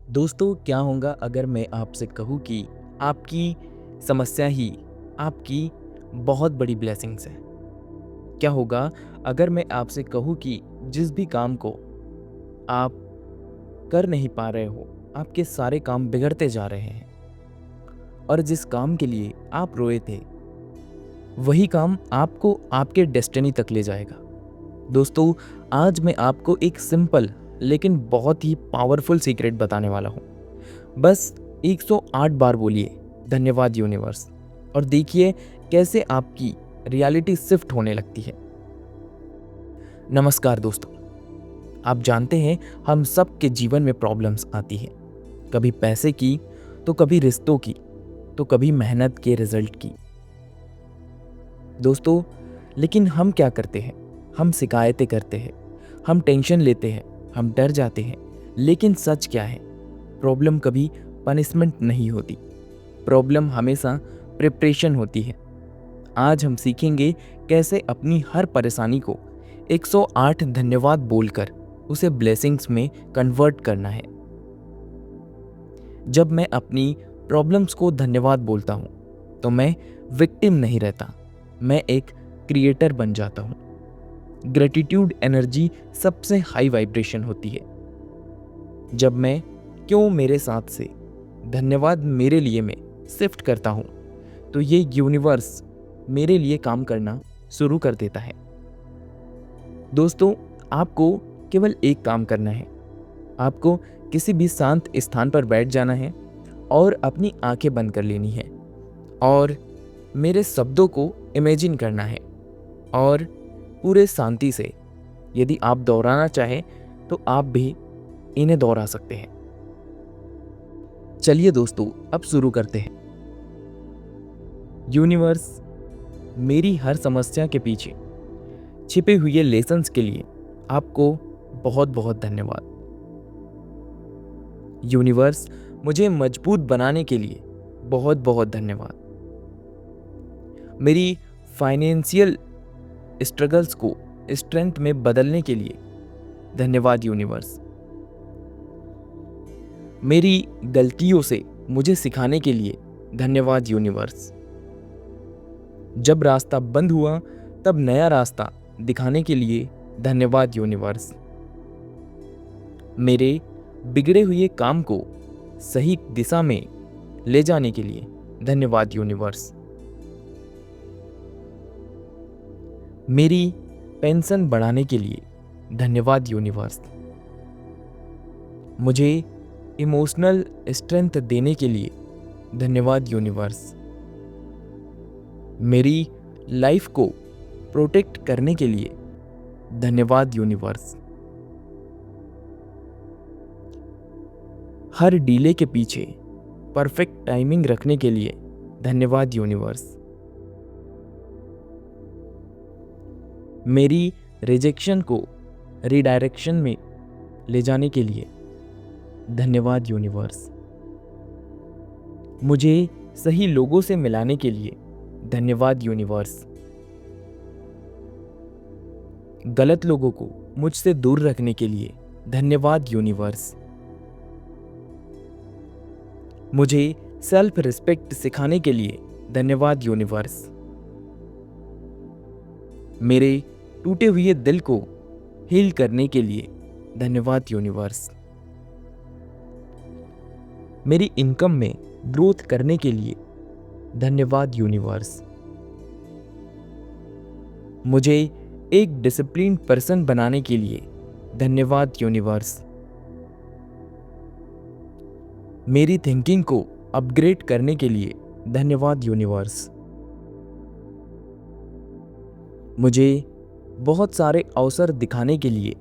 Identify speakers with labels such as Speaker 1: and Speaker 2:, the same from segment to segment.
Speaker 1: दोस्तों, क्या होगा अगर मैं आपसे कहूँ कि आपकी समस्या ही आपकी बहुत बड़ी ब्लेसिंग्स है? क्या होगा अगर मैं आपसे कहूँ कि जिस भी काम को आप कर नहीं पा रहे हो, आपके सारे काम बिगड़ते जा रहे हैं और जिस काम के लिए आप रोए थे, वही काम आपको आपके डेस्टिनी तक ले जाएगा। दोस्तों, आज मैं आपको एक सिंपल लेकिन बहुत ही पावरफुल सीक्रेट बताने वाला हूँ। बस 108 बार बोलिए धन्यवाद यूनिवर्स और देखिए कैसे आपकी रियलिटी शिफ्ट होने लगती है। नमस्कार दोस्तों, आप जानते हैं हम सब के जीवन में प्रॉब्लम्स आती हैं, कभी पैसे की, तो कभी रिश्तों की, तो कभी मेहनत के रिजल्ट की। दोस्तों, लेकिन हम क्या करते हैं? हम शिकायतें करते हैं, हम टेंशन लेते हैं, हम डर जाते हैं। लेकिन सच क्या है? प्रॉब्लम कभी पनिशमेंट नहीं होती, प्रॉब्लम हमेशा प्रिपरेशन होती है। आज हम सीखेंगे कैसे अपनी हर परेशानी को 108 धन्यवाद बोलकर उसे ब्लेसिंग्स में कन्वर्ट करना है। जब मैं अपनी प्रॉब्लम्स को धन्यवाद बोलता हूँ तो मैं विक्टिम नहीं रहता, मैं एक क्रिएटर बन जाता हूँ। ग्रेटिट्यूड एनर्जी सबसे हाई वाइब्रेशन होती है। जब मैं क्यों मेरे साथ से धन्यवाद मेरे लिए में शिफ्ट करता हूँ तो ये यूनिवर्स मेरे लिए काम करना शुरू कर देता है। दोस्तों, आपको केवल एक काम करना है। आपको किसी भी शांत स्थान पर बैठ जाना है और अपनी आंखें बंद कर लेनी है और मेरे शब्दों को इमेजिन करना है और पूरे शांति से, यदि आप दोहराना चाहें तो आप भी इन्हें दोहरा सकते हैं। चलिए दोस्तों, अब शुरू करते हैं। यूनिवर्स, मेरी हर समस्या के पीछे छिपे हुए लेसन्स के लिए आपको बहुत बहुत धन्यवाद। यूनिवर्स, मुझे मजबूत बनाने के लिए बहुत बहुत धन्यवाद। मेरी फाइनेंशियल स्ट्रगल्स को स्ट्रेंथ में बदलने के लिए धन्यवाद यूनिवर्स। मेरी गलतियों से मुझे सिखाने के लिए धन्यवाद यूनिवर्स। जब रास्ता बंद हुआ तब नया रास्ता दिखाने के लिए धन्यवाद यूनिवर्स। मेरे बिगड़े हुए काम को सही दिशा में ले जाने के लिए धन्यवाद यूनिवर्स। मेरी पेंशन बढ़ाने के लिए धन्यवाद यूनिवर्स। मुझे इमोशनल स्ट्रेंथ देने के लिए धन्यवाद यूनिवर्स। मेरी लाइफ को प्रोटेक्ट करने के लिए धन्यवाद यूनिवर्स। हर डीले के पीछे परफेक्ट टाइमिंग रखने के लिए धन्यवाद यूनिवर्स। मेरी रिजेक्शन को रिडायरेक्शन में ले जाने के लिए धन्यवाद यूनिवर्स। मुझे सही लोगों से मिलाने के लिए धन्यवाद यूनिवर्स। गलत लोगों को मुझसे दूर रखने के लिए धन्यवाद यूनिवर्स। मुझे सेल्फ रिस्पेक्ट सिखाने के लिए धन्यवाद यूनिवर्स। मेरे टूटे हुए दिल को हील करने के लिए धन्यवाद यूनिवर्स। मेरी इनकम में ग्रोथ करने के लिए धन्यवाद यूनिवर्स। मुझे एक डिसिप्लिन्ड पर्सन बनाने के लिए धन्यवाद यूनिवर्स। मेरी थिंकिंग को अपग्रेड करने के लिए धन्यवाद यूनिवर्स। मुझे बहुत सारे अवसर दिखाने के लिए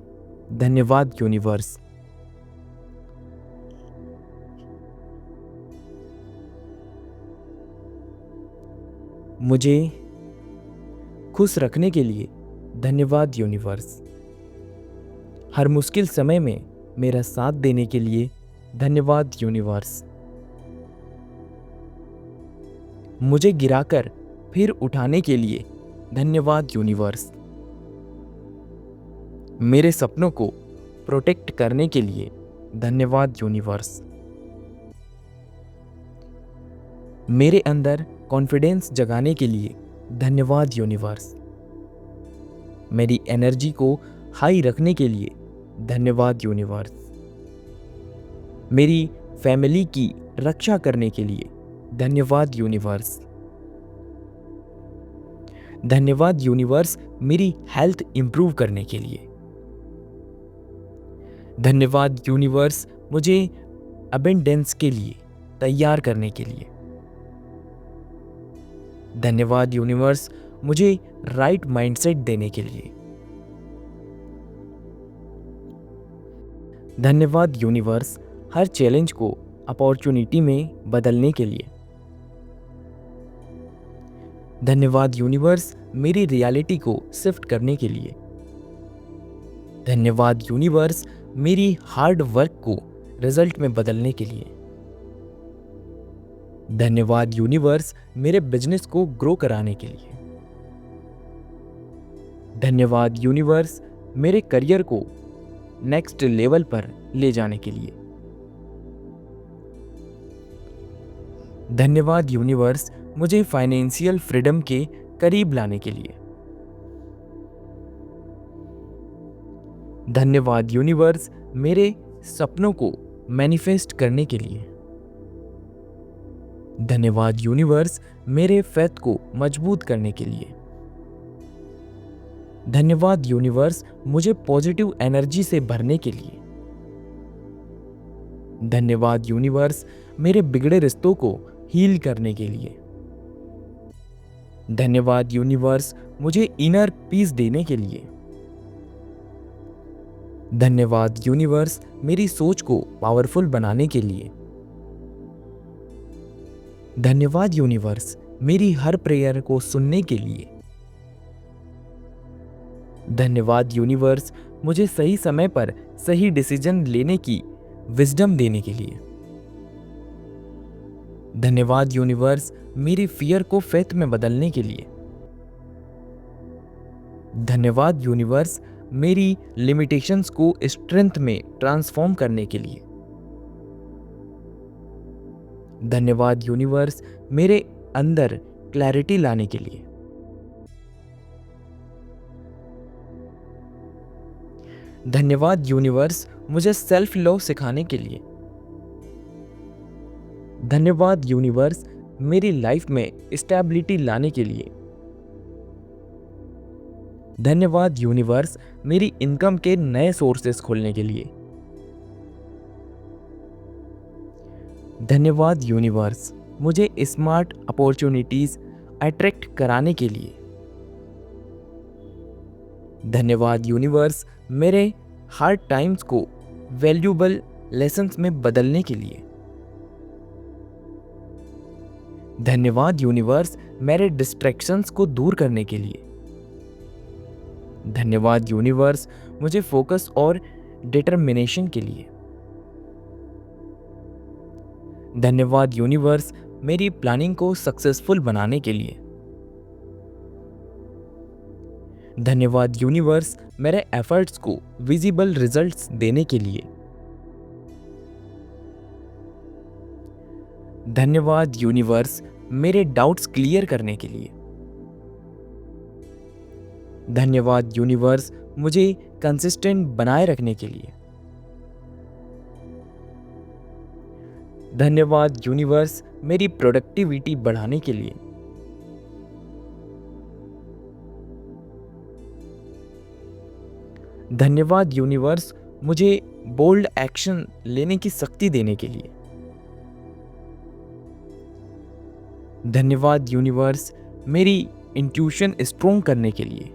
Speaker 1: धन्यवाद यूनिवर्स। मुझे खुश रखने के लिए धन्यवाद यूनिवर्स। हर मुश्किल समय में मेरा साथ देने के लिए धन्यवाद यूनिवर्स। मुझे गिराकर फिर उठाने के लिए धन्यवाद यूनिवर्स। मेरे सपनों को प्रोटेक्ट करने के लिए धन्यवाद यूनिवर्स। मेरे अंदर कॉन्फिडेंस जगाने के लिए धन्यवाद यूनिवर्स। मेरी एनर्जी को हाई रखने के लिए धन्यवाद यूनिवर्स। मेरी फैमिली की रक्षा करने के लिए धन्यवाद यूनिवर्स। धन्यवाद यूनिवर्स मेरी हेल्थ इंप्रूव करने के लिए। धन्यवाद यूनिवर्स मुझे अबेंडेंस के लिए तैयार करने के लिए। धन्यवाद यूनिवर्स मुझे राइट माइंडसेट देने के लिए। धन्यवाद यूनिवर्स हर चैलेंज को अपॉर्चुनिटी में बदलने के लिए। धन्यवाद यूनिवर्स मेरी रियलिटी को शिफ्ट करने के लिए। धन्यवाद यूनिवर्स मेरी हार्ड वर्क को रिजल्ट में बदलने के लिए। धन्यवाद यूनिवर्स मेरे बिजनेस को ग्रो कराने के लिए। धन्यवाद यूनिवर्स मेरे करियर को नेक्स्ट लेवल पर ले जाने के लिए। धन्यवाद यूनिवर्स मुझे फाइनेंशियल फ्रीडम के करीब लाने के लिए। धन्यवाद यूनिवर्स मेरे सपनों को मैनिफेस्ट करने के लिए। धन्यवाद यूनिवर्स मेरे फेथ को मजबूत करने के लिए। धन्यवाद यूनिवर्स मुझे पॉजिटिव एनर्जी से भरने के लिए। धन्यवाद यूनिवर्स मेरे बिगड़े रिश्तों को हील करने के लिए। धन्यवाद यूनिवर्स मुझे इनर पीस देने के लिए। धन्यवाद यूनिवर्स मेरी सोच को पावरफुल बनाने के लिए। धन्यवाद यूनिवर्स मेरी हर प्रेयर को सुनने के लिए। धन्यवाद यूनिवर्स मुझे सही समय पर सही डिसीजन लेने की विजडम देने के लिए। धन्यवाद यूनिवर्स मेरी फियर को फेथ में बदलने के लिए। धन्यवाद यूनिवर्स मेरी लिमिटेशंस को स्ट्रेंथ में ट्रांसफॉर्म करने के लिए। धन्यवाद यूनिवर्स मेरे अंदर क्लैरिटी लाने के लिए। धन्यवाद यूनिवर्स मुझे सेल्फ लव सिखाने के लिए। धन्यवाद यूनिवर्स मेरी लाइफ में स्टेबिलिटी लाने के लिए। धन्यवाद यूनिवर्स मेरी इनकम के नए सोर्सेस खोलने के लिए। धन्यवाद यूनिवर्स मुझे स्मार्ट अपॉर्चुनिटीज अट्रैक्ट कराने के लिए। धन्यवाद यूनिवर्स मेरे हार्ड टाइम्स को वैल्यूबल लेसन्स में बदलने के लिए। धन्यवाद यूनिवर्स मेरे डिस्ट्रैक्शंस को दूर करने के लिए। धन्यवाद यूनिवर्स मुझे फोकस और डिटर्मिनेशन के लिए। धन्यवाद यूनिवर्स मेरी प्लानिंग को सक्सेसफुल बनाने के लिए। धन्यवाद यूनिवर्स मेरे एफर्ट्स को विजिबल रिजल्ट्स देने के लिए। धन्यवाद यूनिवर्स मेरे डाउट्स क्लियर करने के लिए। धन्यवाद यूनिवर्स मुझे कंसिस्टेंट बनाए रखने के लिए। धन्यवाद यूनिवर्स मेरी प्रोडक्टिविटी बढ़ाने के लिए। धन्यवाद यूनिवर्स मुझे बोल्ड एक्शन लेने की शक्ति देने के लिए। धन्यवाद यूनिवर्स मेरी इंट्यूशन स्ट्रोंग करने के लिए।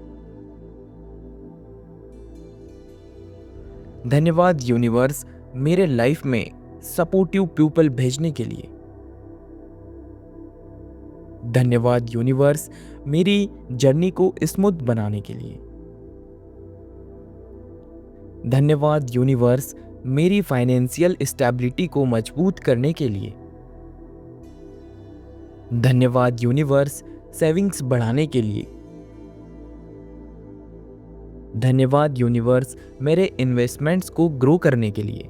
Speaker 1: धन्यवाद यूनिवर्स मेरे लाइफ में सपोर्टिव पीपल भेजने के लिए। धन्यवाद यूनिवर्स मेरी जर्नी को स्मूथ बनाने के लिए। धन्यवाद यूनिवर्स मेरी फाइनेंशियल स्टेबिलिटी को मजबूत करने के लिए। धन्यवाद यूनिवर्स सेविंग्स बढ़ाने के लिए। धन्यवाद यूनिवर्स मेरे इन्वेस्टमेंट्स को ग्रो करने के लिए।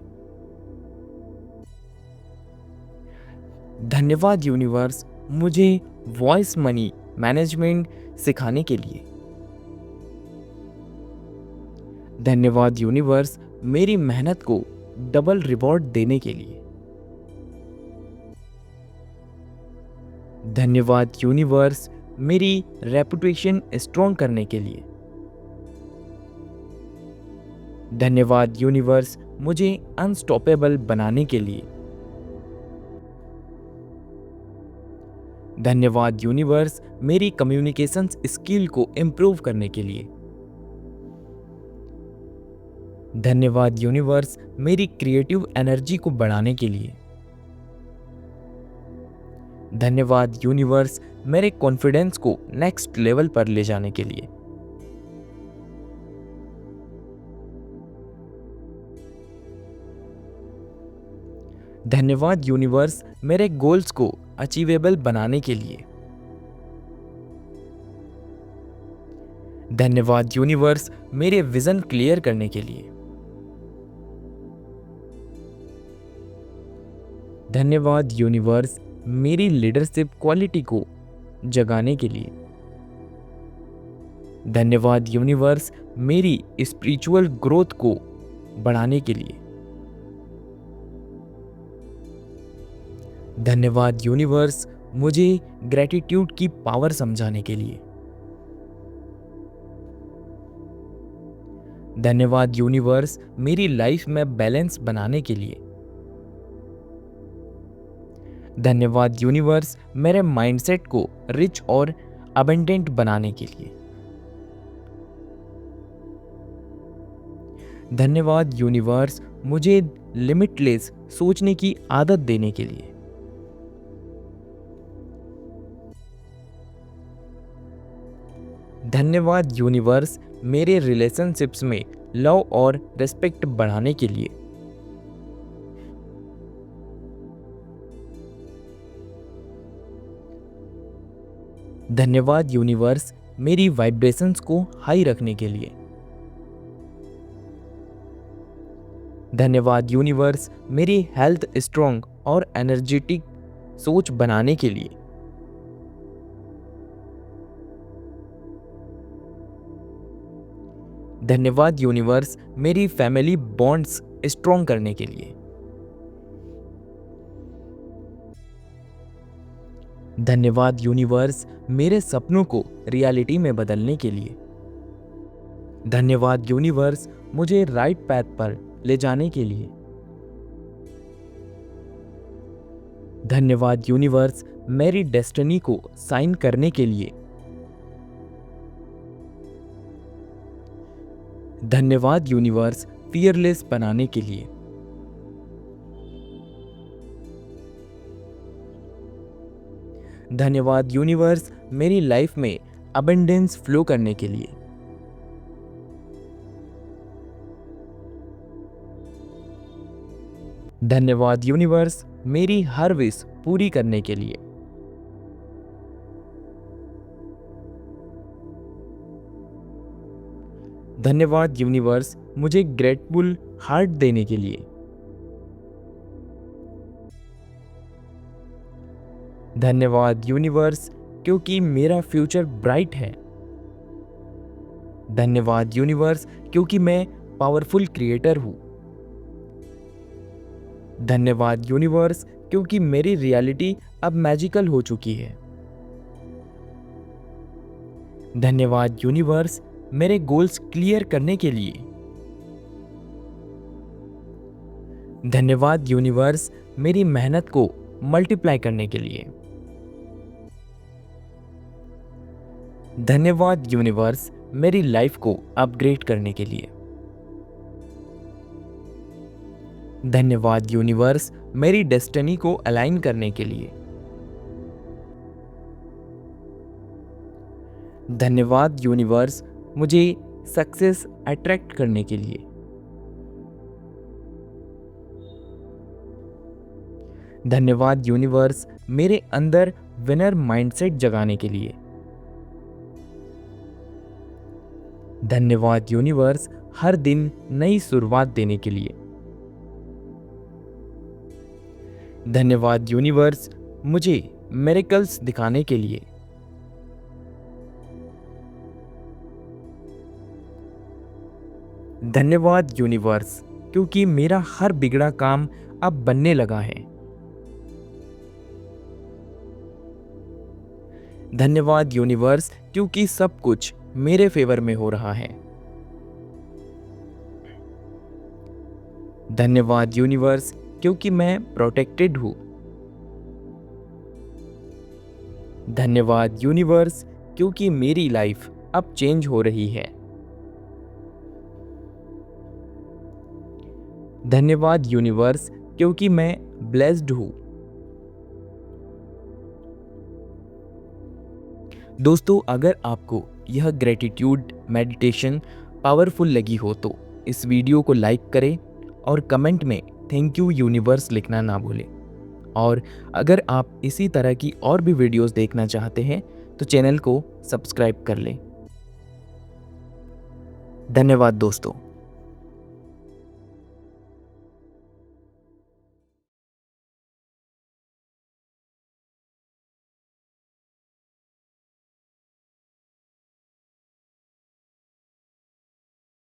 Speaker 1: धन्यवाद यूनिवर्स मुझे वॉइस मनी मैनेजमेंट सिखाने के लिए। धन्यवाद यूनिवर्स मेरी मेहनत को डबल रिवॉर्ड देने के लिए। धन्यवाद यूनिवर्स मेरी रेपुटेशन स्ट्रॉन्ग करने के लिए। धन्यवाद यूनिवर्स मुझे अनस्टॉपेबल बनाने के लिए। धन्यवाद यूनिवर्स मेरी कम्युनिकेशंस स्किल को इम्प्रूव करने के लिए। धन्यवाद यूनिवर्स मेरी क्रिएटिव एनर्जी को बढ़ाने के लिए। धन्यवाद यूनिवर्स मेरे कॉन्फिडेंस को नेक्स्ट लेवल पर ले जाने के लिए। धन्यवाद यूनिवर्स मेरे गोल्स को अचीवेबल बनाने के लिए। धन्यवाद यूनिवर्स मेरे विजन क्लियर करने के लिए। धन्यवाद यूनिवर्स मेरी लीडरशिप क्वालिटी को जगाने के लिए। धन्यवाद यूनिवर्स मेरी स्पिरिचुअल ग्रोथ को बढ़ाने के लिए। धन्यवाद यूनिवर्स मुझे ग्रेटिट्यूड की पावर समझाने के लिए। धन्यवाद यूनिवर्स मेरी लाइफ में बैलेंस बनाने के लिए। धन्यवाद यूनिवर्स मेरे माइंडसेट को रिच और अबंडेंट बनाने के लिए। धन्यवाद यूनिवर्स मुझे लिमिटलेस सोचने की आदत देने के लिए। धन्यवाद यूनिवर्स मेरे रिलेशनशिप्स में लव और रिस्पेक्ट बढ़ाने के लिए। धन्यवाद यूनिवर्स मेरी वाइब्रेशंस को हाई रखने के लिए। धन्यवाद यूनिवर्स मेरी हेल्थ स्ट्रॉन्ग और एनर्जेटिक सोच बनाने के लिए। धन्यवाद यूनिवर्स मेरी फैमिली बॉन्ड्स स्ट्रॉन्ग करने के लिए। धन्यवाद यूनिवर्स मेरे सपनों को रियलिटी में बदलने के लिए। धन्यवाद यूनिवर्स मुझे राइट पैथ पर ले जाने के लिए। धन्यवाद यूनिवर्स मेरी डेस्टिनी को साइन करने के लिए। धन्यवाद यूनिवर्स फियरलेस बनाने के लिए। धन्यवाद यूनिवर्स मेरी लाइफ में अबंडेंस फ्लो करने के लिए। धन्यवाद यूनिवर्स मेरी हर विश पूरी करने के लिए। धन्यवाद यूनिवर्स मुझे ग्रेटफुल हार्ट देने के लिए। धन्यवाद यूनिवर्स क्योंकि मेरा फ्यूचर ब्राइट है। धन्यवाद यूनिवर्स क्योंकि मैं पावरफुल क्रिएटर हूं। धन्यवाद यूनिवर्स क्योंकि मेरी रियलिटी अब मैजिकल हो चुकी है। धन्यवाद यूनिवर्स मेरे गोल्स क्लियर करने के लिए। धन्यवाद यूनिवर्स मेरी मेहनत को मल्टीप्लाई करने के लिए। धन्यवाद यूनिवर्स मेरी लाइफ को अपग्रेड करने के लिए। धन्यवाद यूनिवर्स मेरी डेस्टिनी को अलाइन करने के लिए। धन्यवाद यूनिवर्स मुझे सक्सेस अट्रैक्ट करने के लिए। धन्यवाद यूनिवर्स मेरे अंदर विनर माइंडसेट जगाने के लिए। धन्यवाद यूनिवर्स हर दिन नई शुरुआत देने के लिए। धन्यवाद यूनिवर्स मुझे मिरेकल्स दिखाने के लिए। धन्यवाद यूनिवर्स, क्योंकि मेरा हर बिगड़ा काम अब बनने लगा है। धन्यवाद यूनिवर्स, क्योंकि सब कुछ मेरे फेवर में हो रहा है। धन्यवाद यूनिवर्स, क्योंकि मैं प्रोटेक्टेड हूँ। धन्यवाद यूनिवर्स, क्योंकि मेरी लाइफ अब चेंज हो रही है। धन्यवाद यूनिवर्स, क्योंकि मैं ब्लेस्ड हूँ। दोस्तों, अगर आपको यह ग्रेटिट्यूड मेडिटेशन पावरफुल लगी हो तो इस वीडियो को लाइक करें और कमेंट में थैंक यू यूनिवर्स लिखना ना भूलें। और अगर आप इसी तरह की और भी वीडियोस देखना चाहते हैं तो चैनल को सब्सक्राइब कर लें। धन्यवाद दोस्तों।